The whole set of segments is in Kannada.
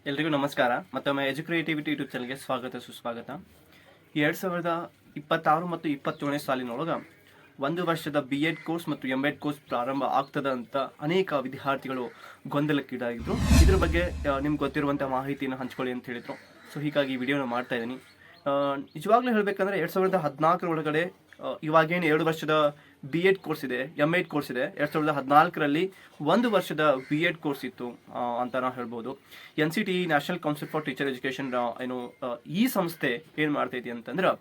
ಎಲ್ರಿಗೂ ನಮಸ್ಕಾರ. ಮತ್ತೊಮ್ಮೆ ಎಜುಕ್ರಿಯೇಟಿವಿಟಿ ಯೂಟ್ಯೂಬ್ ಚಾನಲ್ಗೆ ಸ್ವಾಗತ ಸುಸ್ವಾಗತ. 2026 ಮತ್ತು 27ನೇ ಸಾಲಿನೊಳಗೆ ಒಂದು ವರ್ಷದ BEd ಕೋರ್ಸ್ ಮತ್ತು MEd ಕೋರ್ಸ್ ಪ್ರಾರಂಭ ಆಗ್ತದೆ ಅಂತ ಅನೇಕ ವಿದ್ಯಾರ್ಥಿಗಳು ಗೊಂದಲಕ್ಕೀಡಾಗಿದ್ರು. ಇದ್ರ ಬಗ್ಗೆ ನಿಮ್ಗೆ ಗೊತ್ತಿರುವಂಥ ಮಾಹಿತಿಯನ್ನು ಹಂಚ್ಕೊಳ್ಳಿ ಅಂತ ಹೇಳಿದ್ರು. ಸೊ ಹೀಗಾಗಿ ವಿಡಿಯೋನ ಮಾಡ್ತಾ ಇದ್ದೀನಿ. ನಿಜವಾಗ್ಲೂ ಹೇಳಬೇಕಂದ್ರೆ 2014 ಒಳಗಡೆ ಇವಾಗೇನು 2 ವರ್ಷದ BEd ಕೋರ್ಸ್ ಇದೆ, MEd ಕೋರ್ಸ್ ಇದೆ. 2014ರಲ್ಲಿ 1 ವರ್ಷದ BEd ಕೋರ್ಸ್ ಇತ್ತು ಅಂತ ನಾವು ಹೇಳ್ಬೋದು. NCTE national council for teacher education ಈ ಸಂಸ್ಥೆ ಏನು ಮಾಡ್ತೈತಿ ಅಂತಂದ್ರೆ,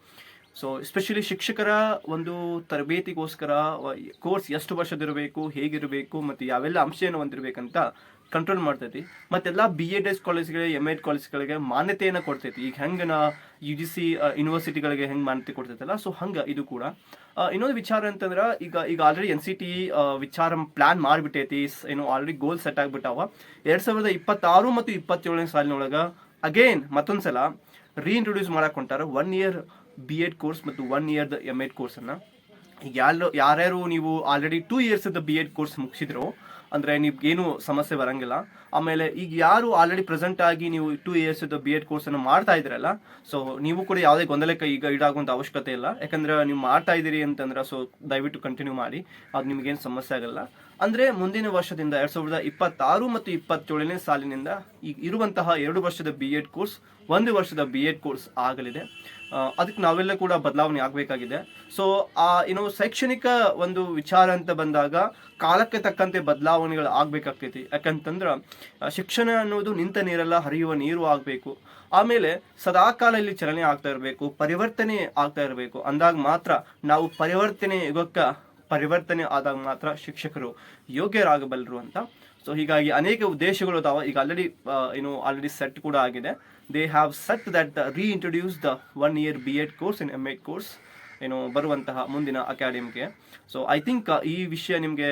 ಸೊ ಎಸ್ಪೆಷಲಿ ಶಿಕ್ಷಕರ ಒಂದು ತರಬೇತಿಗೋಸ್ಕರ ಕೋರ್ಸ್ ಎಷ್ಟು ವರ್ಷದಿರಬೇಕು, ಹೇಗಿರಬೇಕು ಮತ್ತು ಯಾವೆಲ್ಲ ಅಂಶವನ್ನು ಹೊಂದಿರಬೇಕಂತ ಕಂಟ್ರೋಲ್ ಮಾಡ್ತೈತಿ. ಮತ್ತೆಲ್ಲ BEd ಕಾಲೇಜ್ಗಳಿಗೆ, MEd ಕಾಲೇಜ್ಗಳಿಗೆ ಮಾನ್ಯತೆಯನ್ನು ಕೊಡ್ತೈತಿ. ಈಗ ಹೆಂಗೆ UGC ಯೂನಿವರ್ಸಿಟಿಗಳಿಗೆ ಹೆಂಗೆ ಮಾನ್ಯತೆ ಕೊಡ್ತೈತಲ್ಲ, ಸೊ ಹಂಗೆ ಇದು ಕೂಡ. ಇನ್ನೊಂದು ವಿಚಾರ ಅಂತಂದ್ರೆ, ಈಗ ಆಲ್ರೆಡಿ NCTE ವಿಚಾರ ಪ್ಲಾನ್ ಮಾಡಿಬಿಟ್ಟೈತಿ. ಆಲ್ರೆಡಿ ಗೋಲ್ ಸೆಟ್ ಆಗಿಬಿಟ್ಟಾವ. 2026 ಮತ್ತು 27ನೇ ಸಾಲಿನೊಳಗೆ ಅಗೇನ್ ಮತ್ತೊಂದ್ಸಲ ರೀಇಂಟ್ರೊಡ್ಯೂಸ್ ಮಾಡಕ್ಕೆ ಹೊಂಟಾರ 1 ಇಯರ್ BEd ಕೋರ್ಸ್ ಮತ್ತು 1 ಇಯರ್ದ MEd ಕೋರ್ಸನ್ನು. ಈಗ ಯಾರ್ಯಾರು ನೀವು ಆಲ್ರೆಡಿ 2 ಇಯರ್ಸ್ದ BEd ಕೋರ್ಸ್ ಮುಗಿಸಿದ್ರು ಅಂದರೆ ನಿಮ್ಗೇನು ಸಮಸ್ಯೆ ಬರಂಗಿಲ್ಲ. ಆಮೇಲೆ ಈಗ ಯಾರು ಆಲ್ರೆಡಿ ಪ್ರೆಸೆಂಟ್ ಆಗಿ ನೀವು 2 ಇಯರ್ಸ್ದ BEd ಕೋರ್ಸನ್ನು ಮಾಡ್ತಾ ಇದ್ರಲ್ಲ, ಸೊ ನೀವು ಕೂಡ ಯಾವುದೇ ಗೊಂದಲಕ್ಕೆ ಈಗ ಈಡಾಗುವಂಥ ಅವಶ್ಯಕತೆ ಇಲ್ಲ. ಯಾಕಂದ್ರೆ ನೀವು ಮಾಡ್ತಾ ಇದ್ದೀರಿ ಅಂತಂದ್ರೆ ಸೊ ದಯವಿಟ್ಟು ಕಂಟಿನ್ಯೂ ಮಾಡಿ, ಅದು ನಿಮಗೇನು ಸಮಸ್ಯೆ ಆಗಲ್ಲ. ಅಂದರೆ ಮುಂದಿನ ವರ್ಷದಿಂದ 2026 ಮತ್ತು 27ನೇ ಸಾಲಿನಿಂದ ಈಗ ಇರುವಂತಹ 2 ವರ್ಷದ BEd ಕೋರ್ಸ್ 1 ವರ್ಷದ BEd ಕೋರ್ಸ್ ಆಗಲಿದೆ. ಅದಕ್ಕೆ ನಾವೆಲ್ಲ ಕೂಡ ಬದಲಾವಣೆ ಆಗಬೇಕಾಗಿದೆ. ಸೊ ಶೈಕ್ಷಣಿಕ ಒಂದು ವಿಚಾರ ಅಂತ ಬಂದಾಗ ಕಾಲಕ್ಕೆ ತಕ್ಕಂತೆ ಬದಲಾವಣೆಗಳು ಆಗಬೇಕಾಗ್ತೈತಿ. ಯಾಕಂತಂದ್ರೆ ಶಿಕ್ಷಣ ಅನ್ನೋದು ನಿಂತ ನೀರೆಲ್ಲ ಹರಿಯುವ ನೀರು ಆಗಬೇಕು. ಆಮೇಲೆ ಸದಾಕಾಲ ಇಲ್ಲಿ ಚಲನೆ ಆಗ್ತಾ ಇರಬೇಕು, ಪರಿವರ್ತನೆ ಆಗ್ತಾ ಇರಬೇಕು. ಅಂದಾಗ ಮಾತ್ರ ನಾವು ಪರಿವರ್ತನೆ ಆದಾಗ ಮಾತ್ರ ಶಿಕ್ಷಕರು ಯೋಗ್ಯರಾಗಬಲ್ಲರು ಅಂತ. ಸೊ ಹೀಗಾಗಿ ಅನೇಕ ಉದ್ದೇಶಗಳು ಅದಾವ. ಈಗ ಆಲ್ರೆಡಿ ಸೆಟ್ ಕೂಡ ಆಗಿದೆ. They have set that reintroduce the 1 year BEd course in MEd course ಬರುವಂತಹ ಮುಂದಿನ ಅಕಾಡೆಮಿಗೆ. ಸೊ ಐ ಥಿಂಕ್ ಈ ವಿಷಯ ನಿಮಗೆ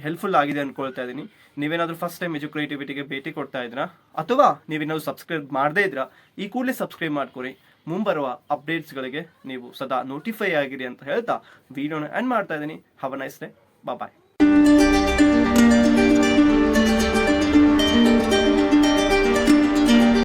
ಹೆಲ್ಪ್ಫುಲ್ ಆಗಿದೆ ಅಂದ್ಕೊಳ್ತಾ ಇದ್ದೀನಿ. ನೀವೇನಾದರೂ ಫಸ್ಟ್ ಟೈಮ್ ಎಜುಕ್ರಿಯೇಟಿವಿಟಿಗೆ ಭೇಟಿ ಕೊಡ್ತಾ ಇದ್ರಾ, ಅಥವಾ ನೀವೇನಾದ್ರು ಸಬ್ಸ್ಕ್ರೈಬ್ ಮಾಡದೇ ಇದ್ರಾ, ಈ ಕೂಡಲೇ ಸಬ್ಸ್ಕ್ರೈಬ್ ಮಾಡ್ಕೊರಿ. ಮುಂಬರುವ ಅಪ್ಡೇಟ್ಸ್ಗಳಿಗೆ ನೀವು ಸದಾ ನೋಟಿಫೈ ಆಗಿರಿ ಅಂತ ಹೇಳ್ತಾ ವಿಡಿಯೋನ ಎಂಡ್ ಮಾಡ್ತಾ ಇದ್ದೀನಿ. Have a nice day. Bye.